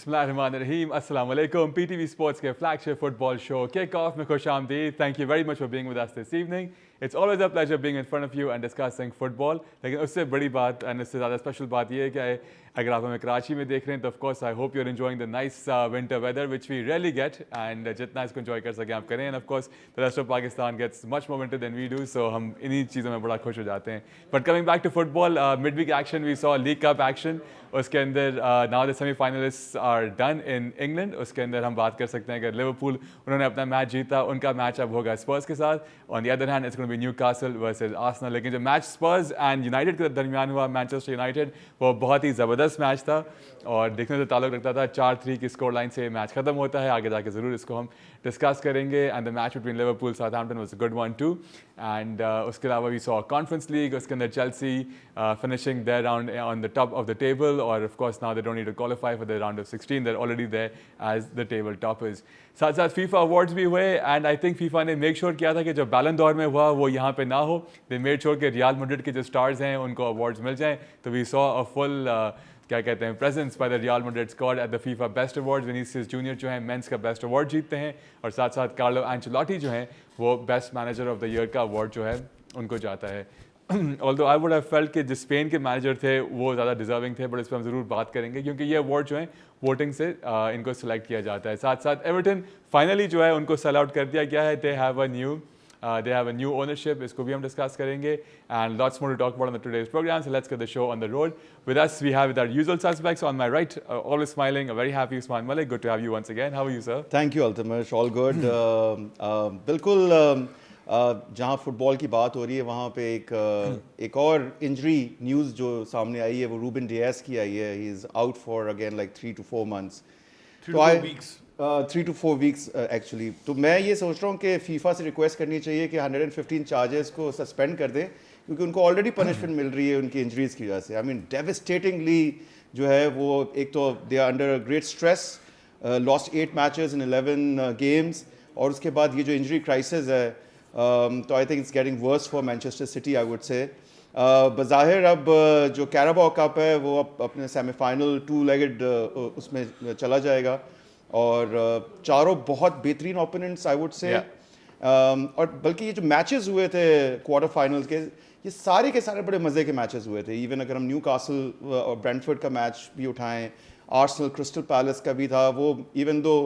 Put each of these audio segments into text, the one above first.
Bismillahirrahmanirrahim. Assalamu alaikum. PTV Sports के flagship football show Kick-Off में खुश आमदीद. Thank you very much for being with us this evening. It's always a pleasure being in front of you and discussing football. लेकिन उससे बड़ी बात और उससे ज़्यादा स्पेशल बात ये है कि अगर आप हमें कराची में देख रहे हैं तो of course I hope you're enjoying the nice winter weather which we rarely get and जितना इसको enjoy कर सकें आप करें and of course the rest of Pakistan gets much more winter than we do so हम इन्हीं चीज़ों में बड़ा खुश हो जाते हैं. But coming back to football, midweek action we saw League Cup action. उसके अंदर now the semi-finalists are done in England. उसके अंदर हम बात कर सकते हैं कि लिवरपूल उन्होंने अपना मैच जीता, उनका मैच अब होगा स्पर्स के साथ. On the other hand it's going to be Newcastle versus Arsenal. लेकिन जो मैच स्पर्स एंड यूनाइटेड के दरमियान हुआ मैनचेस्टर यूनाइटेड वो बहुत ही ज़बरदस्त मैच था और देखने से ताल्लुक़ रखता था 4-3 की स्कोर लाइन से मैच ख़त्म होता है. आगे जाके ज़रूर इसको हम डिस्कस करेंगे. And the match between Liverpool Southampton was a good one too. And उसके अलावा वी सॉ कॉन्फ्रेंस लीग उसके अंदर Chelsea finishing their round on the top of the table और of course now they don't need to qualify for the round of 16. They are already there as the table toppers. साथ साथ FIFA awards भी हुए and I think FIFA ने make sure किया था कि जो बैलन दौर में हुआ वो यहाँ पे ना हो. दे मेड श्योर कि रियल मैड्रिड के जो स्टार्स हैं उनको अवार्ड्स मिल जाएं. तो वी सॉ अ फुल क्या कहते हैं presents by the real Madrid squad at the FIFA best awards. Vinicius junior जो हैं मेंस का बेस्ट अवार्ड जीतते हैं और साथ साथ कार्लो एंचेलोटी जो हैं वो best manager of the year का अवार्ड जो है उनको जाता है. Although I would have felt कि जो स्पेन के मैनेजर थे वो ज़्यादा डिजर्विंग थे बट इस पर हम ज़रूर बात करेंगे क्योंकि ये अवार्ड जो है वोटिंग से इनको सेलेक्ट किया जाता है. साथ साथ एवर्टन फाइनली जो है उनको सेल आउट कर दिया गया है. They have a new ownership. इसको भी हम डिस्कस करेंगे and lots more to talk about on the today's program. So let's get the show on the road. With us we have our usual suspects. On my right, always smiling, a very happy Usman Malik. Good to have you once again. How are you, sir? Thank you, Altamash. All good. बिल्कुल जहाँ football की बात हो रही है वहाँ पे एक और इंजरी न्यूज़ जो सामने आई है वो रूबन डियास की आई है. He is out for again like 3 to 4 months. 3 to 4 weeks. 3 to 4 weeks actually. तो मैं ये सोच रहा हूँ कि फीफा से रिक्वेस्ट करनी चाहिए कि 115 चार्जेस को सस्पेंड कर दें क्योंकि उनको ऑलरेडी पनिशमेंट मिल रही है उनकी इंजरीज़ की वजह से. आई मीन डेविस्टेटिंगली जो है वो एक तो they are under great stress, lost 8 matches in 11 games और उसके बाद ये जो इंजरी क्राइसिस है तो I think it's getting worse for Manchester City I would say. बज़ाहिर अब जो कैराबाओ कप है वो अपने सेमीफाइनल 2-legged उसमें चला जाएगा और चारों बहुत बेहतरीन ओपोनेंट्स आई वुड से. और बल्कि ये जो मैचेस हुए थे क्वार्टर फाइनल के ये सारे के सारे बड़े मज़े के मैचेस हुए थे. इवन अगर हम न्यूकासल और ब्रेंटफोर्ड का मैच भी उठाएं, आर्सेनल क्रिस्टल पैलेस का भी था वो इवन दो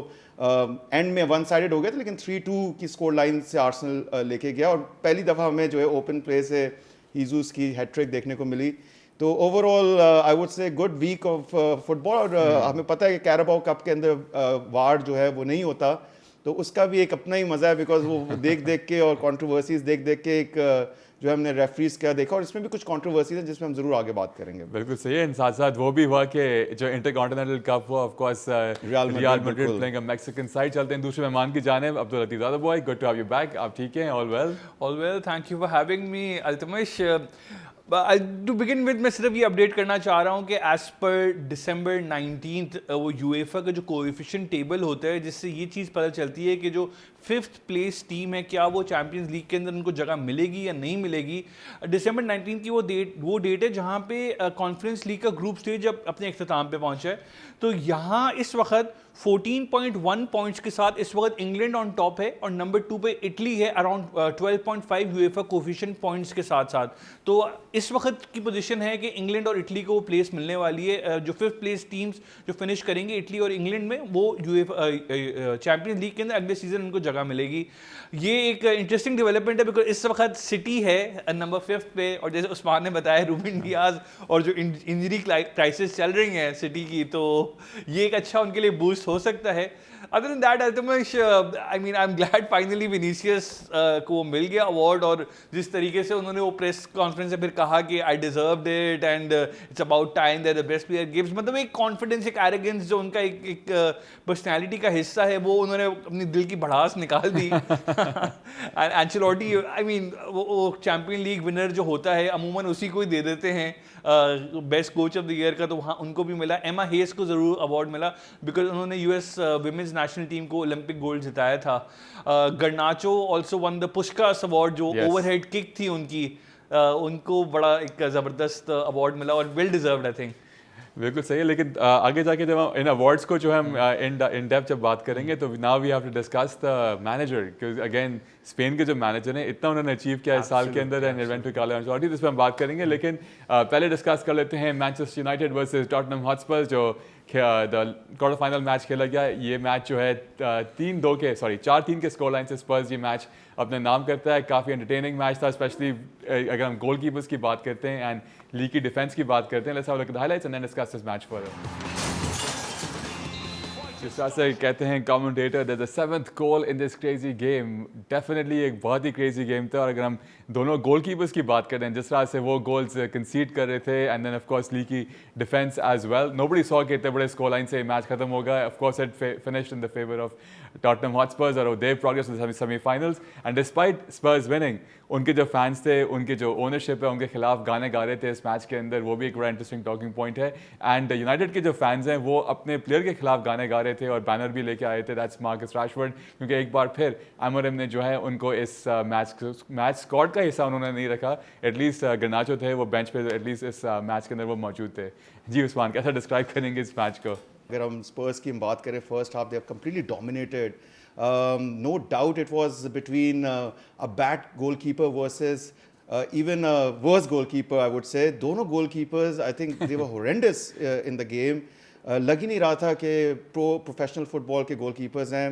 एंड में वन साइडेड हो गया था लेकिन 3-2 की स्कोर लाइन से आर्सेनल लेके गया और पहली दफ़ा हमें जो है ओपन प्ले से हीजूस की हैट्रिक देखने को मिली. तो overall I would say good week of football. और हमें पता है कि कैराबाओ कप के अंदर वार जो है वो नहीं होता तो उसका भी एक अपना ही मज़ा है बिकॉज वो देख देख के और कंट्रोवर्सीज देख देख के एक जो हमने रेफरीज का देखा और इसमें भी कुछ कंट्रोवर्सीज है जिसमें हम जरूर आगे बात करेंगे. बिल्कुल सही है. साथ साथ वो भी हुआ कि जो इंटरकॉन्टिनेंटल कप हुआ of course Real Madrid playing a Mexican side. चलते हैं दूसरे मेहमान की जानिब. Abdul Latif Zada boy, good to have you back. आप ठीक हैं? All well. Thank you for having me Altamash. To begin with मैं सिर्फ ये अपडेट करना चाह रहा हूँ कि एज़ पर December 19th वो यूएफा का जो कोएफिशिएंट टेबल होता है जिससे ये चीज़ पता चलती है कि जो 5th प्लेस टीम है क्या वो चैम्पियंस लीग के अंदर उनको जगह मिलेगी या नहीं मिलेगी. December 19 की वो डेट है जहाँ पे कॉन्फ्रेंस लीग का ग्रुप स्टेज अब अपने अख्ताम पे पहुँचा है. तो यहाँ इस वक्त 14.1 पॉइंट्स के साथ इस वक्त इंग्लैंड ऑन टॉप है और नंबर 2 पे इटली है अराउंड 12.5 यूएफा कोएफिशिएंट पॉइंट्स के साथ साथ. तो इस वक्त की पोजीशन है कि इंग्लैंड और इटली को वो प्लेस मिलने वाली है. जो 5th प्लेस टीम्स जो फिनिश करेंगे इटली और इंग्लैंड में वो यूएफा चैम्पियंस लीग के अंदर अगले सीजन उनको जगह मिलेगी. ये एक इंटरेस्टिंग डेवलपमेंट है बिकॉज इस वक्त सिटी है नंबर 5th पे और जैसे उस्मान ने बताया रूबन डियास और जो इंजरी क्राइसिस चल रही है सिटी की तो ये एक अच्छा उनके लिए बूस्ट हो सकता है. Other than that, Altamash, I mean, I'm glad finally Vinicius को मिल गया अवार्ड और जिस तरीके से उन्होंने वो प्रेस कॉन्फ्रेंस से फिर कहा कि I deserved it and it's about time that the best player gives. मतलब एक कॉन्फिडेंस एक एरोगेंस जो उनका एक पर्सनैलिटी का हिस्सा है वो उन्होंने अपनी दिल की भड़ास निकाल दी. एंचेलोटी आई मीन वो चैम्पियन लीग विनर जो होता है अमूमन उसी को ही दे देते हैं best coach of the year का. तो वहाँ उनको भी मिला. एमा हेस को ज़रूर अवार्ड मिला बिकॉज उन्होंने यूएस विमेंस नेशनल टीम को ओलंपिक गोल्ड जिताया था. गर्नाचो also one the Puskas award जो ओवरहेड किक थी उनकी उनको बड़ा एक ज़बरदस्त अवार्ड मिला और वेल डिजर्व्ड आई थिंक. बिल्कुल सही है, लेकिन आगे जाके जब हम इन अवार्ड्स को जो है हम इन डेप्थ जब बात करेंगे तो now we have to discuss the manager, क्योंकि अगेन स्पेन के जो मैनेजर हैं इतना उन्होंने अचीव किया इस साल के अंदर एंड इवेंट कार्लो एंचेलोटी, इस पर हम बात करेंगे, लेकिन पहले डिस्कस कर लेते हैं Manchester United versus Tottenham Hotspurs जो द क्वार्टर फाइनल मैच खेला गया। ये मैच जो है 4-3 के स्कोर लाइन से स्पर्स ये मैच अपने नाम करता है। काफ़ी एंटरटेनिंग मैच था, स्पेशली अगर हम गोल कीपर्स की बात करते हैं एंड लीग की डिफेंस की बात करते हैं। Let's have a look at the highlights and then discuss this match further. जिस तरह से कहते हैं commentator, there's a seventh goal in this crazy game, definitely एक बहुत ही क्रेजी गेम था। और अगर हम दोनों गोल कीपर्स की बात करें, जिस तरह से वो गोल्स कंसीड कर रहे थे and then of course league की defence as well, nobody saw कि इतने बड़े स्कोर लाइन से मैच खत्म होगा। Of course it finished in the favour of Tottenham Hotspurs और they progress to the semifinals and despite Spurs winning, उनके जो फैंस थे, उनके जो ओनरशिप है, उनके खिलाफ गाने गा रहे थे इस मैच के अंदर, वो भी एक बड़ा इंटरेस्टिंग टॉकिंग पॉइंट है। एंड यूनाइटेड के जो फैंस हैं वो अपने प्लेयर के खिलाफ गाने गा रहे थे और बैनर भी लेके आए थे, दैट्स मार्कस रैशफोर्ड, क्योंकि एक बार फिर एमोरिम ने जो है उनको इस मैच स्क्वाड का हिस्सा उन्होंने नहीं रखा। एटलीस्ट गर्नाचो थे वो बेंच पे एटलीस्ट इस मैच के अंदर वो मौजूद थे। जी उस्मान, कैसा डिस्क्राइब करेंगे इस मैच को? अगर हम स्पर्स की बात करें, first half they have completely dominated. No doubt it was between a bad goalkeeper versus even a worse goalkeeper, I would say. दोनों goalkeepers, I think they were horrendous in the game. लग ही नहीं रहा था कि professional football के goalkeepers हैं।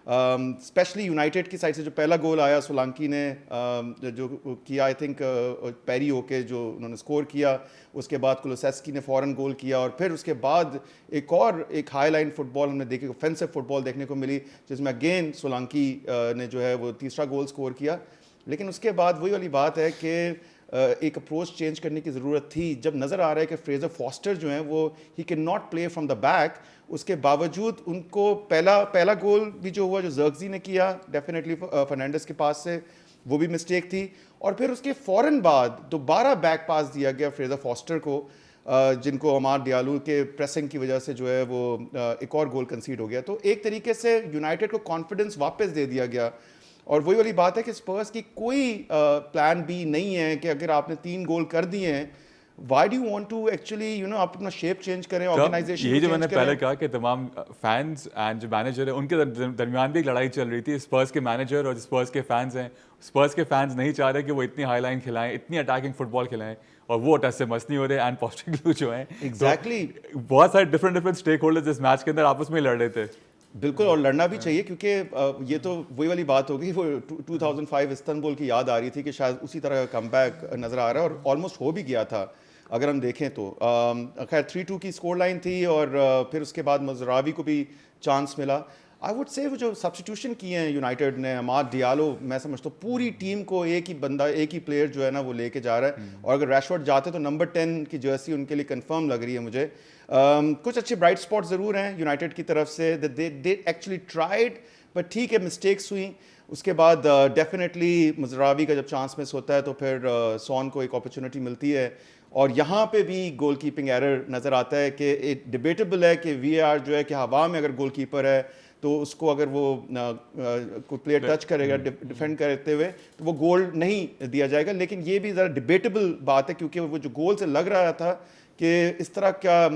Specially United की side से जो पहला गोल आया सोलांकी ने जो किया, आई थिंक पैरी होके जो उन्होंने स्कोर किया, उसके बाद कुलुसेस्की ने फ़ौरन गोल किया और फिर उसके बाद एक हाई लाइन फुटबॉल हमने देखी, ऑफेंसिव फुटबॉल देखने को मिली, जिसमें अगेन सोलांकी ने जो है वो तीसरा गोल स्कोर किया। लेकिन उसके बाद वही वाली बात है कि एक अप्रोच चेंज करने की ज़रूरत थी। जब नज़र आ रहा है कि फ्रेजर फॉस्टर जो हैं वो he can not play from the back, उसके बावजूद उनको पहला गोल भी जो हुआ जो जर्गजी ने किया डेफिनेटली फर्नांडिस के पास से, वो भी मिस्टेक थी। और फिर उसके फ़ौरन बाद दोबारा बैक पास दिया गया फ्रेजर फॉस्टर को, जिनको अमाद डियालू के प्रेसिंग की वजह से जो है वो एक और गोल कंसीड हो गया। तो एक तरीके से यूनाइटेड को कॉन्फिडेंस वापस दे दिया गया। और वही वाली बात है कि स्पर्स की कोई प्लान बी नहीं है कि अगर आपने 3 गोल कर दिए हैं, why do you want to actually आप अपना शेप चेंज करें, ऑर्गेनाइजेशन ये जो मैंने पहले कहा कि तमाम फैंस एंड जो मैनेजर है उनके दरमियान भी एक लड़ाई चल रही थी, स्पर्स के मैनेजर और स्पर्स के फैंस हैं। स्पर्स के फैंस नहीं चाह रहे कि वो इतनी हाई लाइन खिलाएं, इतनी अटैकिंग फुटबॉल खिलाएं, और वो टच से मस्त नहीं हो रहे। एंड पोस्टेकग्लू जो है एग्जैक्टली बहुत सारे डिफरेंट स्टेक होल्डर्स इस मैच के अंदर आपस में लड़ रहे थे। बिल्कुल, और लड़ना भी चाहिए, क्योंकि ये तो वही वाली बात होगी, वो 2005 इस्तांबुल की याद आ रही थी कि शायद उसी तरह का कमबैक नज़र आ रहा है, और ऑलमोस्ट हो भी गया था अगर हम देखें तो। खैर 3-2 की स्कोर लाइन थी और फिर उसके बाद मज़रावी को भी चांस मिला। आई वुड से वो जो सब्स्टिट्यूशन किए हैं यूनाइटेड ने, अमाद डियालो, मैं समझता हूँ पूरी टीम को एक ही प्लेयर जो है ना वो लेके जा रहा है। और अगर रैशफोर्ड जाते तो नंबर 10 की जर्सी उनके लिए कंफर्म लग रही है मुझे। कुछ अच्छे ब्राइट स्पॉट ज़रूर हैं यूनाइटेड की तरफ से, दे एक्चुअली ट्राइड, बट ठीक है मिस्टेक्स हुई। उसके बाद डेफिनेटली मज़रावी का जब चांस मिस होता है तो फिर सॉन को एक अपॉर्चुनिटी मिलती है। और यहाँ पे भी गोल कीपिंग एरर नज़र आता है कि डिबेटेबल है कि VAR जो है कि हवा में अगर गोल कीपर है तो उसको अगर वो कोई प्लेयर टच करेगा डिफेंड करते हुए तो वो गोल नहीं दिया जाएगा। लेकिन ये भी ज़रा डिबेटेबल बात है, क्योंकि वो जो गोल से लग रहा था कि इस तरह क्या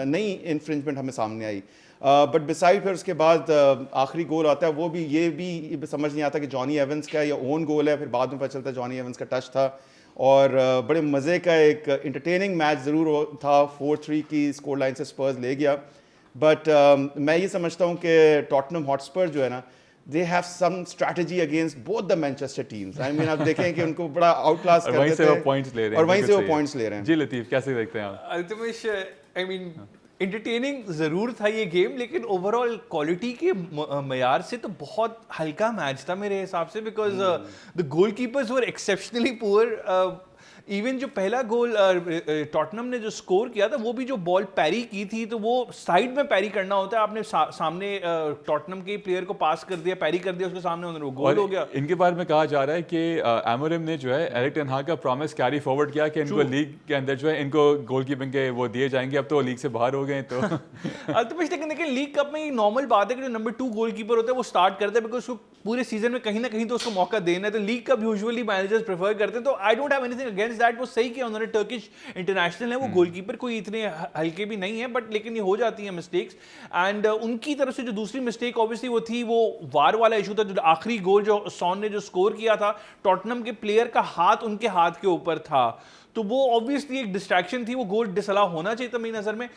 नई इन्फ्रिंजमेंट हमें सामने आई। बट बिसाइड फिर उसके बाद आखिरी गोल आता है, वो भी ये भी समझ नहीं आता कि जॉनी एवंस का या ओन गोल है, फिर बाद में पता चलता है जॉनी एवंस का टच था। और बड़े मज़े का एक इंटरटेनिंग मैच ज़रूर था। 4-3 की स्कोर लाइन से स्पर्स ले गया। बट मैं ये समझता हूँ कि टॉटनहम हॉटस्पर जो है ना, they have some strategy against both the Manchester teams. I mean, आप देखें कि उनको बड़ा आउट क्लास कर देते हैं, वहीं से वो पॉइंट्स ले रहे हैं, और वहीं से वो पॉइंट्स ले रहे हैं। जी लतीफ़, कैसे देखते हैं आप? अल्तमिश, आई मीन इंटरटेनिंग ज़रूर था ये गेम, लेकिन ओवरऑल क्वालिटी के मयार से तो बहुत हल्का मैच था मेरे हिसाब से, because the goal keepers were exceptionally poor. Even जो पहला गोल टॉटनहम ने जो स्कोर किया था, वो भी जो बॉल पैरी की थी तो वो साइड में पैरी करना होता है, आपने सामने टॉटनहम के प्लेयर को पास कर दिया, पैरी कर दिया उसके सामने, उन्होंने वो गोल हो गया। इनके बारे में कहा जा रहा है कि एमोरिम ने जो है एरिक टेन हाग का प्रॉमिस कैरी फॉरवर्ड किया कि इनको लीग के अंदर जो है इनको गोल कीपिंग के वो दिए जाएंगे। अब तो लीग से बाहर हो गए तो अल्तमिश, लेकिन लीग कप में ये नॉर्मल बात है कि जो नंबर 2 गोल कीपर होता है वो स्टार्ट करता है, बिकॉज उसको पूरे सीजन में कहीं ना कहीं तो उसको मौका देना है। तो league cup usually managers prefer करते हैं, तो I don't have anything against that वो सही किया उन्होंने, टर्किश इंटरनेशनल है वो, गोलकीपर कोई इतने हल्के भी नहीं है, बट लेकिन ये हो जाती है मिस्टेक्स. एंड उनकी तरफ से जो दूसरी मिस्टेक ऑब्वियसली वो थी, वो वार वाला इशू था. जो आखिरी गोल जो सॉन ने जो स्कोर किया था, टॉटनम के प्लेयर का हाथ उनके हाथ के ऊपर था, तो वो ऑब्वियसली एक डिस्ट्रैक्शन थी, वो गोल डिसअलाउ होना चाहिए था मेरी नजर में.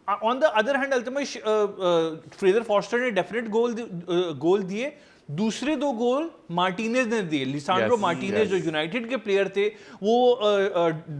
On the other hand Altamash, Fraser Forster ने डेफिनेट गोल दिए. दूसरे दो गोल मार्टिनेज ने दिए. लिसांड्रो मार्टिनेज जो यूनाइटेड के प्लेयर थे, वो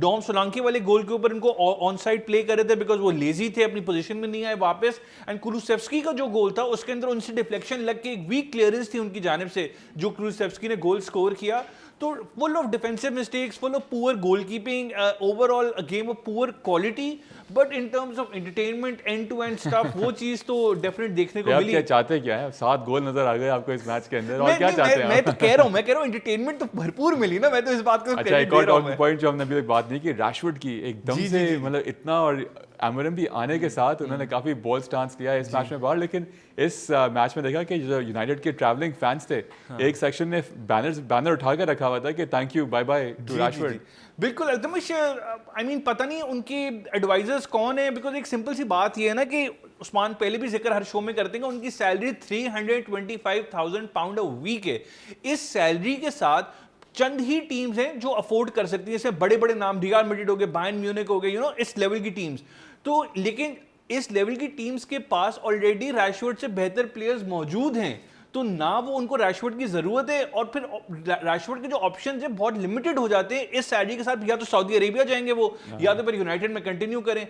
डॉम सोलांके वाले गोल के ऊपर इनको ऑन साइड प्ले कर रहे थे बिकॉज वो लेजी थे, अपनी पोजीशन में नहीं आए वापस. एंड कुलुसेव्स्की का जो गोल था उसके अंदर उनसे डिफ्लेक्शन लग के एक वीक क्लियरेंस थी उनकी जानिब से, जो कुलुसेव्स्की ने गोल स्कोर किया. तो full of defensive mistakes, full of poor goalkeeping, overall game of poor quality, but in terms of entertainment, end to end stuff, वो चीज तो डेफिनेट देखने को मिली. क्या चाहते क्या है? 7 गोल नजर आ गए आपको इस मैच के अंदर, और क्या चाहते हैं? मैं तो कह रहा हूँ एंटरटेनमेंट तो भरपूर मिली ना, मैं तो इस बात को अच्छा, एक और पॉइंट जो हमने अभी तक बात नहीं की, रैशफोर्ड की एकदम से मतलब इतना, और एमरम भी आने के साथ उन्होंने काफी बोल्ड स्टांस लिया इस मैच में बाहर. लेकिन इस मैच में देखा कि जो यूनाइटेड के ट्रैवलिंग फैंस थे, एक सेक्शन ने बैनर उठा कर रखा हुआ था कि thank you, bye bye to Rashford. बिल्कुल अल्तमिश, आई मीन पता नहीं उनके एडवाइजर्स कौन है, बिकॉज एक सिंपल सी बात ये है ना कि उस्मान पहले भी जिक्र हर शो में करते हैं, उनकी सैलरी 325,000 पाउंड अ वीक है. इस सैलरी के साथ चंद ही टीम्स हैं जो अफोर्ड कर सकती है, जैसे बड़े बड़े नाम रियल मैड्रिड हो गए, बायर्न म्यूनिख हो गए, यू नो, इस लेवल की टीम्स. तो लेकिन इस लेवल की टीम्स के पास ऑलरेडी रैशफोर्ड से बेहतर प्लेयर्स मौजूद हैं, तो ना वो उनको रैशफोर्ड की जरूरत है, और फिर रैशफोर्ड के जो ऑप्शंस हैं बहुत लिमिटेड हो जाते हैं इस सैलरी के साथ. या तो सऊदी अरेबिया जाएंगे वो, या तो फिर यूनाइटेड में कंटिन्यू करें.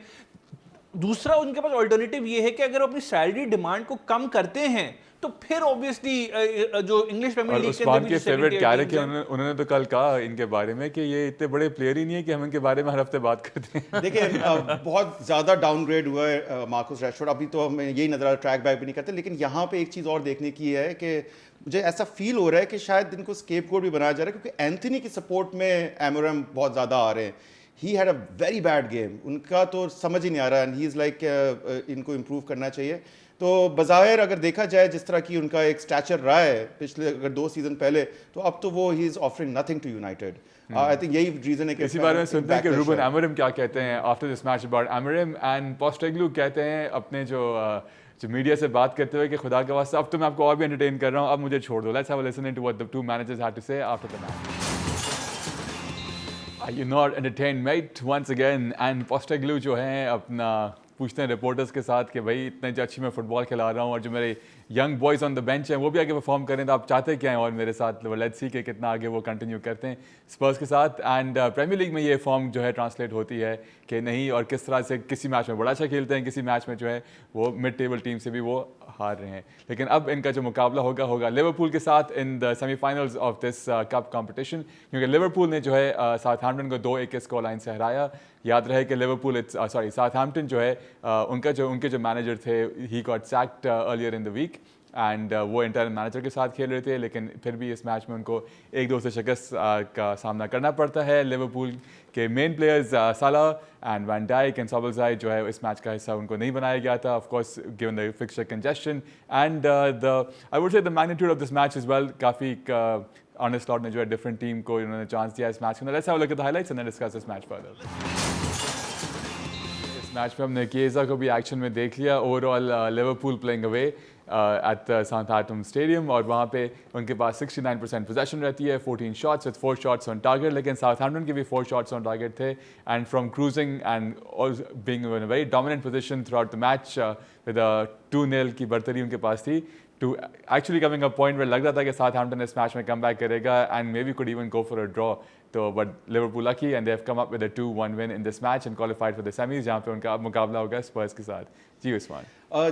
दूसरा उनके पास ऑल्टरनेटिव ये है कि अगर वो अपनी सैलरी डिमांड को कम करते हैं तो फिर ऑब्वियसली जो इंग्लिश प्रीमियर लीग के फेवरेट कैरेक है, उन्होंने तो कल कहा इनके बारे में कि ये इतने बड़े प्लेयर ही नहीं है कि हम इनके बारे में हर हफ्ते बात करते हैं. देखिए बहुत ज़्यादा डाउनग्रेड हुआ है मार्कस रैशफोर्ड. अभी तो हमें यही नजर आ रहा है, ट्रैक बैक भी नहीं करते. लेकिन यहाँ पे एक चीज़ और देखने की है कि मुझे ऐसा फील हो रहा है कि शायद इनको स्केपगोट भी बनाया जा रहा है, क्योंकि एंथनी की सपोर्ट में एमोरम बहुत ज़्यादा आ रहे हैं. He had a very bad game, उनका तो समझ ही नहीं आ रहा. एंड ही इज़ लाइक इनको इम्प्रूव करना चाहिए. तो बज़ाहिर अगर देखा जाए जिस तरह की उनका एक स्टैचर रहा है पिछले अगर 2 सीजन पहले, तो अब तो वो he is offering nothing to United. I think यही रीज़न है कि इसी बारे में सुनते हैं कि रूबन अमोरिम क्या कहते हैं after this match about Amorim. And Postecoglou कहते हैं अपने जो मीडिया से बात करते हुए कि खुदा के वास्ते अब तो मैं आपको और भी एंटरटेन कर रहा हूँ, अब मुझे छोड़ दो. Let's have a listen to what the two managers had to say after the match. Are you not entertained, mate? Once again, and Postecoglou जो हैं अपना पूछते हैं रिपोर्टर्स के साथ कि भाई इतने अच्छी मैं फुटबॉल खिला रहा हूँ और जो मेरे young boys on the bench हैं वो भी आगे परफॉर्म करें, तो आप चाहते क्या हैं और मेरे साथ लेट्स सी कि कितना आगे वो कंटिन्यू करते हैं स्पर्स के साथ. एंड प्रीमियर लीग में ये फॉर्म जो है ट्रांसलेट होती है कि नहीं, और किस तरह से किसी मैच में बड़ा अच्छा खेलते हैं, किसी मैच में जो है वो मिड टेबल टीम से भी वो हार रहे हैं. लेकिन अब इनका जो मुकाबला होगा लिवरपूल के साथ in the semifinals of this cup competition, क्योंकि लिवरपूल ने जो है साउथहैम्पटन को 2-1 के स्कोर लाइन से हराया. याद रहे कि लिवरपूल साउथहैम्पटन जो है उनके जो मैनेजर थे, he got sacked earlier in the week, and वो इंटरन मैनेजर के साथ खेल रहे थे. लेकिन फिर भी इस मैच में उनको 1-2 से शिकस्त का सामना करना पड़ता है. लिवरपूल के main players Salah and Van Dijk and Szoboszlai जो है इस मैच का हिस्सा उनको नहीं बनाया गया था, of course given the fixture congestion and I would से the magnitude of this match is well. काफ़ी अर्ने स्लॉट ने जो है डिफरेंट टीम को इन्होंने चांस दिया इस मैच में. Let's have a look at the highlights and then discuss this match further. इस मैच में हमने किएजा को भी एक्शन में देख लिया. Overall Liverpool playing away at Southampton stadium, और वहाँ पे उनके पास 69% पोजेशन रहती है, 14 shots with 4 shots on target. लेकिन साउथहैम्पटन के भी 4 शॉट्स ऑन टारगेट थे, and from cruising and being in a very dominant position throughout the match with 2-0 की बर्तरी उनके पास थी, to actually coming a point में लग रहा था कि साउथहैम्पटन इस मैच में कम बैक करेगा and maybe could even go for a draw. तो but Liverpool lucky and they have come up with a 2-1 win in this match and qualified for the semis, जहाँ पे उनका अब मुकाबला होगा स्पर्स के साथ. जी उस्मान.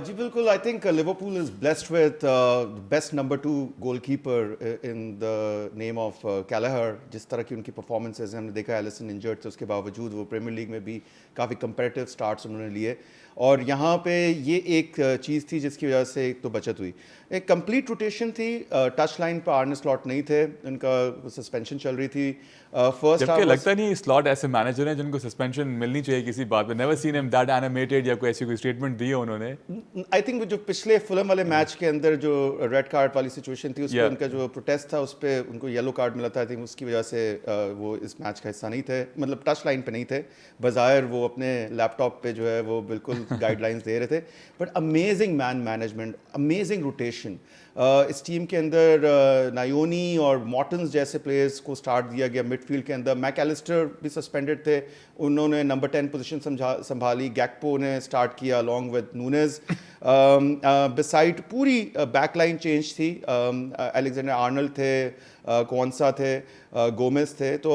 जी बिल्कुल. I think Liverpool is blessed with best number 2 goalkeeper in the name of Kelleher. जिस तरह की उनकी परफॉर्मेंसेज हमने देखा, एलिसन इंजर्ड थे, उसके बावजूद वो प्रीमियर लीग में भी काफ़ी कंपेरेटिव स्टार्ट्स उन्होंने लिए. और यहाँ पे ये एक चीज़ थी जिसकी वजह से एक तो बचत हुई. एक कंप्लीट रोटेशन थी, टच लाइन पर आर्ने स्लॉट नहीं थे, उनका सस्पेंशन चल रही थी. First जबकि half was, लगता नहीं स्लॉट ऐसे मैनेजर हैं जिनको सस्पेंशन मिलनी चाहिए किसी बात पे. Never seen him that animated या कोई ऐसी कोई स्टेटमेंट दी है उन्होंने. आई थिंक जो पिछले फुलम वाले मैच के अंदर जो रेड कार्ड वाली सिचुएशन थी उस पर Yeah. उनका जो प्रोटेस्ट था उस पर उनको येलो कार्ड मिला था. आई थिंक उसकी वजह से वो इस मैच का हिस्सा नहीं थे, मतलब टच लाइन पे नहीं थे. बज़ाहिर वो अपने लैपटॉप पे जो है वो बिल्कुल गाइडलाइंस दे रहे थे. But amazing man management, amazing rotation. इस टीम के अंदर नायोनी और मॉर्टन्स जैसे प्लेयर्स को स्टार्ट दिया गया मिडफील्ड के अंदर. मैकएलिस्टर भी सस्पेंडेड थे, उन्होंने नंबर 10 पोजीशन संभाली. गैक्पो ने स्टार्ट किया अलॉन्ग विद नूनेज. बिसाइड पूरी बैकलाइन चेंज थी. अलेक्जेंडर आर्नल्ड थे, कौनसा थे, गोमेज थे. तो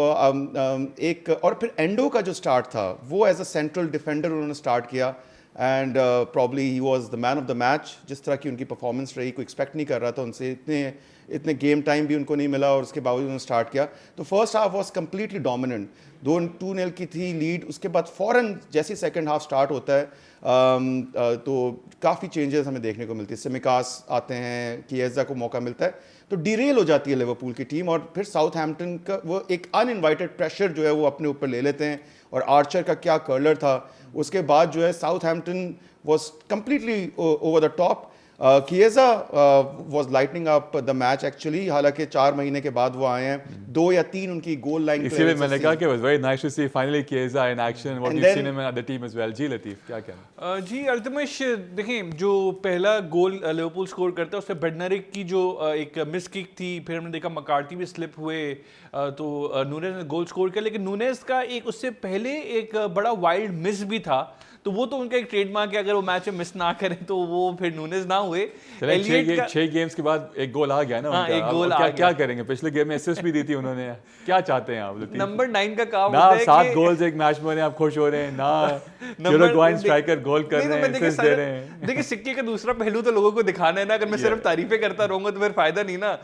एक और फिर एंडो का जो स्टार्ट था वो एज अ सेंट्रल डिफेंडर उन्होंने स्टार्ट किया. And probably he was the man of the match. जिस तरह की उनकी परफॉर्मेंस रही, कोई एक्सपेक्ट नहीं कर रहा था उनसे. इतने गेम टाइम भी उनको नहीं मिला और उसके बावजूद उन्होंने स्टार्ट किया. तो first half was completely dominant. 2-0 की थी लीड. उसके बाद फ़ौरन जैसे सेकंड हाफ स्टार्ट होता है तो काफ़ी चेंजेस हमें देखने को मिलती है. सिमिकास आते हैं, किएजा को मौका मिलता है, तो डिरेल हो जाती है लिवरपूल की टीम. और फिर साउथहैम्पटन का वो एक अनइन्वाइटेड प्रेशर जो है वो अपने ऊपर ले लेते हैं. और आर्चर का क्या कर्लर था. उसके बाद जो है Southampton was completely over the top. Chiesa was lightning up the match actually. हालांकि 4 महीने के बाद वो आए हैं. 2 या 3 उनकी गोल लाइन इसीलिए मैंने कहा कि it was very nice to see finally Chiesa in action. What we've seen him in other team as well. जी लतीफ़ क्या कहना. जी अल्तमश देखें, जो पहला गोल लिवरपूल स्कोर करता है उससे बेडनरिक की जो एक मिस किक थी, फिर हमने देखा मकार्टी भी स्लिप हुए, तो नूनेज ने गोल स्कोर किया. लेकिन नूनेज का एक उससे पहले एक बड़ा वाइल्ड मिस भी था. तो वो तो उनका एक ट्रेडमार्क है, अगर वो मैच में मिस ना करें तो वो फिर नूनेज ना हुए. चलें 6 गेम्स के बाद एक गोल आ गया ना उनका. एक गोल अब क्या करेंगे. पिछले गेम में असिस्ट भी दी थी उन्होंने. क्या चाहते हैं आप लतीफ़. नंबर 9 का काम ना होता है 7 कि गोल्स एक मैच में आप खुश हो रहे हैं ना. यूरुग्वाइन स्ट्राइकर गोल कर रहे हैं, असिस्ट दे रहे हैं. देखिए सिक्के का दूसरा पहलू तो लोगों को दिखाना है ना. अगर मैं सिर्फ तारीफें करता रहूंगा तो फिर फायदा नहीं ना.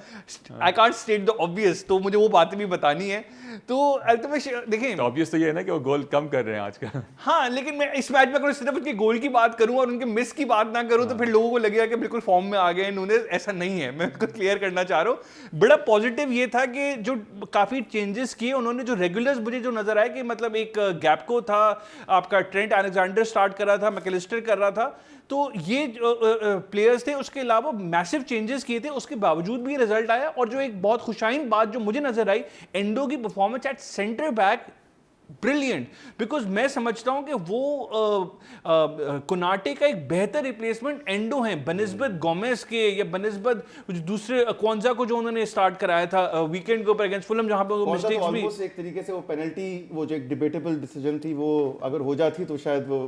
I can't state the obvious, तो मुझे वो बातें भी बतानी है. तो अल्तमश देखें, तो ऑब्वियस तो ये है ना कि वो गोल कम कर रहे हैं आजकल. हाँ, लेकिन मैं इस मैच में अगर सिर्फ उनके गोल की बात करूं और उनके मिस की बात ना करूं तो फिर लोगों को लगेगा कि बिल्कुल फॉर्म में आ गए हैं नूनेज. ऐसा नहीं है, मैं उसको क्लियर करना चाह रहा हूं. बड़ा पॉजिटिव ये था कि जो काफी चेंजेस किए उन्होंने, जो रेगुलर्स मुझे जो नजर आया कि मतलब एक गैप्को था, आपका ट्रेंट अलेक्जेंडर स्टार्ट कर रहा था, मैकएलिस्टर कर रहा था, तो ये प्लेयर्स थे. उसके अलावा मैसिव चेंजेस किए थे, उसके बावजूद भी रिजल्ट आया. और जो एक बहुत खुशाइन बात जो मुझे नजर आई, एंडो की performance at centre back brilliant. Because मैं समझता हूं कि वो कोनाटे का एक बेहतर रिप्लेसमेंट एंडो है बनिस्बत गोमेज के, या बनिस्बत दूसरे क्वांजा को जो उन्होंने स्टार्ट कराया था वीकेंड के ऊपर अगेंस्ट फुलम, जहां पे वो मिस्टेक्स भी. एक तरीके से वो पेनल्टी, वो जो एक डिबेटेबल डिसीजन थी, वो अगर हो जाती तो शायद वो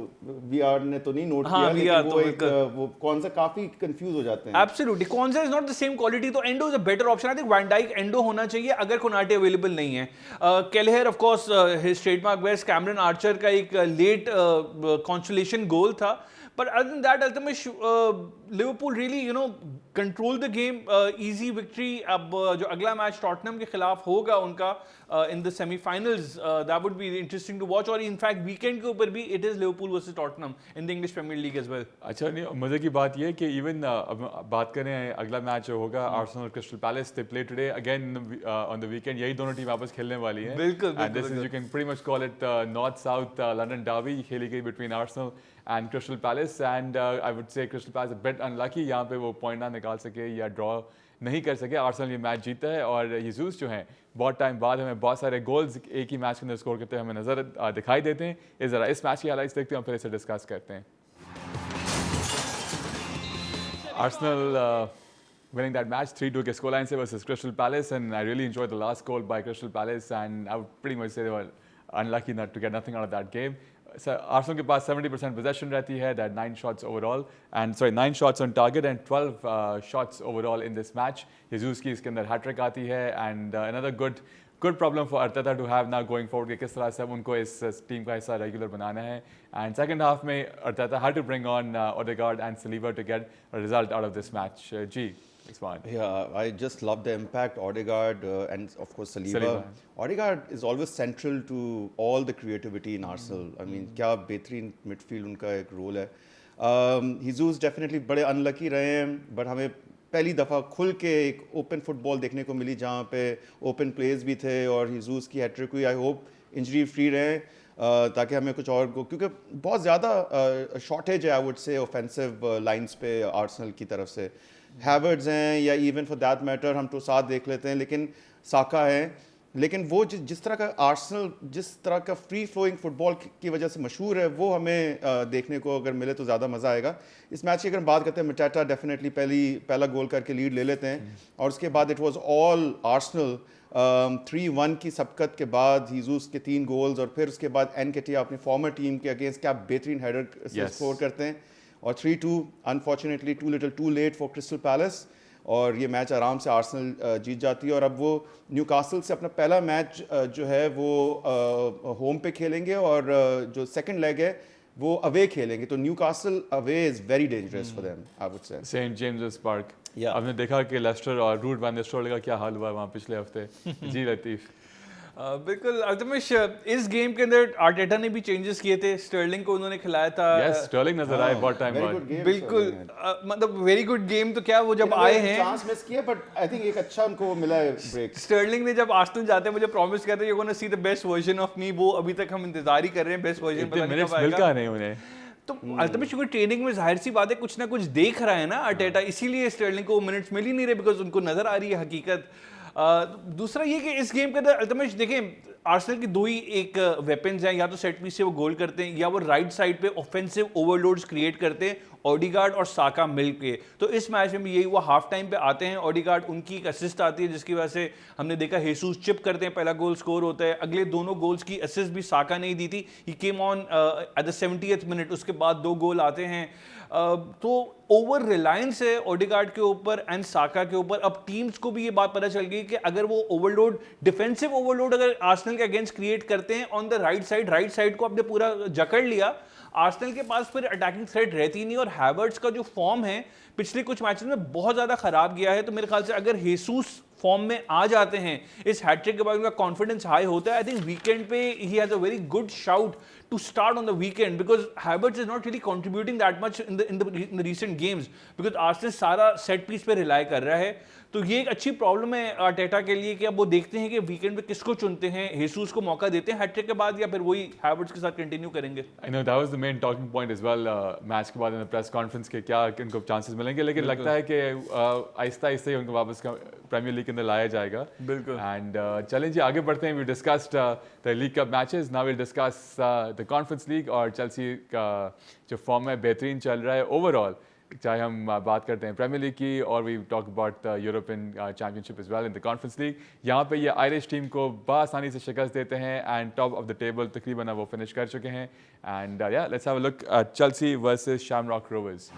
वीआर ने तो नहीं नोट किया, लेकिन वो एक वो कौन सा काफी कंफ्यूज हो जाते हैं. Absolutely, Quansah is not the same quality. तो Endo is a better option. I think Van Dijk Endo होना चाहिए अगर कोनाटे अवेलेबल नहीं है. Kelleher of course his trademark waste. Cameron Archer का एक लेट कॉन्सोलेशन गोल था. But other than that, Altamash, Liverpool really, control the game, easy victory. अब जो अगला मैच टॉटनहम के खिलाफ होगा उनका in the semi-finals, that would be interesting to watch. और in fact weekend के ऊपर भी it is Liverpool versus Tottenham in the English Premier League as well. अच्छा, नहीं मजे की बात ये है कि इवन अब बात करें अगला मैच होगा Arsenal crystal palace. They play today again on the weekend. यही दोनों टीम आपस खेलने वाली हैं. बिल्कुल. And this is, you can pretty much call it north south London derby खेली गई between Arsenal and crystal palace. And I would से crystal palace a bit unlucky, यहाँ पे वो पॉइंट ना निकाल सके या ड्रॉ नहीं कर सके. आर्सेनल ये मैच जीता है और यीजूस जो हैं बहुत टाइम बाद हमें बहुत सारे गोल्स एक ही मैच के अंदर स्कोर करते हुए हमें नजर दिखाई देते हैं. इस ज़रा इस मैच की हाइलाइट्स देखते हैं, फिर इसे डिस्कस करते हैं. Arsenal winning that match 3-2 के scoreline से versus Crystal Palace, and I really enjoyed the last goal by Crystal Palace, and I would pretty much say they were unlucky not to get nothing out of that game. So Arsenal के पास 70% possession रहती है, that 9 shots overall, and 9 shots on target and 12 shots overall in this match. Jesus की इसके अंदर hat-trick आती है, and another good problem for Arteta to have now going forward कि किस तरह से उनको इस टीम का हिस्सा रेगुलर बनाना है. And second half में Arteta had to bring on Odegaard and Saliba to get a result out of this match. G, Isman. Yeah, I just love the impact. Odegaard and of course Saliba. Odegaard is always central to all the creativity in Arsenal. I mean, क्या बेहतरीन midfield उनका एक role है. Jesus definitely बड़े unlucky रहे हैं, but हमें پہلی دفعہ کھل کے ایک اوپن فٹ بال دیکھنے کو ملی جہاں پہ اوپن پلیز بھی تھے اور ہیزوس کی ہیٹ ٹرک ہوئی. آئی ہوپ انجری فری رہیں تاکہ ہمیں کچھ اور کیونکہ بہت زیادہ شارٹیج ہے آئی وڈ سے اوفینسو لائنس پہ آرسنل کی طرف سے. ہیورڈز ہیں یا ایون فار دیٹ میٹر ہم تو ساتھ دیکھ لیتے ہیں, لیکن ساکا ہے. لیکن وہ جس طرح کا آرسنل جس طرح کا فری فلوئنگ فٹ بال کی وجہ سے مشہور ہے وہ ہمیں دیکھنے کو اگر ملے تو زیادہ مزہ آئے گا. اس میچ کی اگر ہم بات کرتے ہیں مٹیٹا ڈیفینیٹلی پہلا گول کر کے لیڈ لے لیتے ہیں اور اس کے بعد اٹ واز آل آرسنل. 3-1 کی سبقت کے بعد ہیزوس کے 3 گولز اور پھر اس کے بعد اینکیٹیا اپنی فارمر ٹیم کے اگینسٹ کیا بہترین ہیڈر سے اسکور کرتے ہیں اور 3-2 unfortunately too late for Crystal Palace اور یہ میچ آرام سے آرسنل جیت جاتی ہے. اور اب وہ نیو کاسل سے اپنا پہلا میچ جو ہے وہ ہوم پہ کھیلیں گے اور جو سیکنڈ لیگ ہے وہ اوے کھیلیں گے. تو Newcastle away is very dangerous for them I would say. Saint James Park. آپ نے دیکھا کہ لیسٹر اور روٹ وین نیسٹرولے کا کیا حال ہوا وہاں پچھلے ہفتے. جی لطیف. بالکل التمش, اس گیم کے اندر آرٹیٹا نے بھی چینجز کیے تھے. اسٹرلنگ کو انہوں نے کھلایا تھا. یس اسٹرلنگ نظر آئے بہت ٹائم بعد. بالکل مطلب ویری گڈ گیم. تو کیا وہ جب آئے ہیں چانس مس کیا بٹ آئی تھنک ایک اچھا ان کو ملا ہے بریک. اسٹرلنگ نے جب آرسنل جاتے ہیں مجھے پرومس کیا تھا you gonna see the best version of me. وہ ابھی تک ہم انتظار ہی کر رہے ہیں بیسٹ ورژن پتہ نہیں کب آئے گا. نہیں انہیں تو التمش کیونکہ ٹریننگ میں ظاہر سی بات ہے کچھ نہ کچھ دیکھ رہا ہے نا آرٹیٹا, اسی لیے اسٹرلنگ کو منٹس مل ہی نہیں رہے بیکاز ان کو نظر آ رہی ہے حقیقت. دوسرا یہ کہ اس گیم کے اندر التمش دیکھیں آرسنل کی دو ہی ایک ویپنز ہیں, یا تو سیٹ پیس سے وہ گول کرتے ہیں یا وہ رائٹ سائڈ پہ اوفینسو اوور لوڈز کریٹ کرتے ہیں اوڈیگارڈ اور ساکا مل کے. تو اس میچ میں بھی یہی ہوا, ہاف ٹائم پہ آتے ہیں اوڈیگارڈ, ان کی ایک اسسٹ آتی ہے جس کی وجہ سے ہم نے دیکھا ہیسوس چپ کرتے ہیں, پہلا گول سکور ہوتا ہے. اگلے دونوں گولز کی اسسٹ بھی ساکا نے ہی دی تھی. He came on at the 70th minute, اس کے بعد 2 گول آتے ہیں. تو اوور ریلائنس ہے اوڈیگارڈ کے اوپر اینڈ ساکا کے اوپر. اب ٹیمز کو بھی یہ بات پتہ چل گئی کہ اگر وہ overload defensive overload اگر آرسنل کے اگینسٹ کریٹ کرتے ہیں آن دا رائٹ سائڈ کو آپ نے پورا جکڑ لیا, آرسنل کے پاس پھر اٹیکنگ تھریٹ رہتی نہیں. اور ہیورٹز کا جو فارم ہے پچھلے کچھ میچز میں بہت زیادہ خراب گیا ہے. تو میرے خیال سے اگر ہیسوس فارم میں آ جاتے ہیں اس ہیٹ ٹرک کے بعد ان کا کانفیڈنس ہائی ہوتا ہے. آئی تھنک ویکینڈ پہ he has a very good shout to start on the weekend because Havertz is not really contributing that much in the recent games because Arsenal سارا set piece پہ rely کر رہا ہے. تو یہ ایک اچھی پرابلم ہے آرٹیٹا کے لیے کہ اب وہ دیکھتے ہیں کہ ویکینڈ پہ کس کو چنتے ہیں, ہیسوس کو موقع دیتے ہیں ہیٹ ٹرک کے بعد یا پھر وہی ہیورٹز کے ساتھ کنٹینیو کریں گے. I know that was the main talking point as well match کے بعد ان پریس کانفرنس کے کیا ان کو چانسز ملیں گے, لیکن لگتا ہے کہ آہستہ آہستہ ہی ان کو واپس پریمیئر لیگ کے اندر لایا جائے گا. بالکل. اینڈ چلیں جی آگے بڑھتے ہیں. We discussed the league cup matches, now we'll discuss the conference league. اور چیلسی کا جو فارم ہے بہترین چل رہا ہے اوور آل, چاہے ہم بات کرتے ہیں پریمیئر لیگ کی اور we talk about European championship as well in the conference league. یہاں پہ یہ آئرش ٹیم کو بآسانی سے شکست دیتے ہیں and top of the table تقریباً وہ فنش کر چکے ہیں. اینڈ یا let's have a look at Chelsea versus Shamrock Rovers.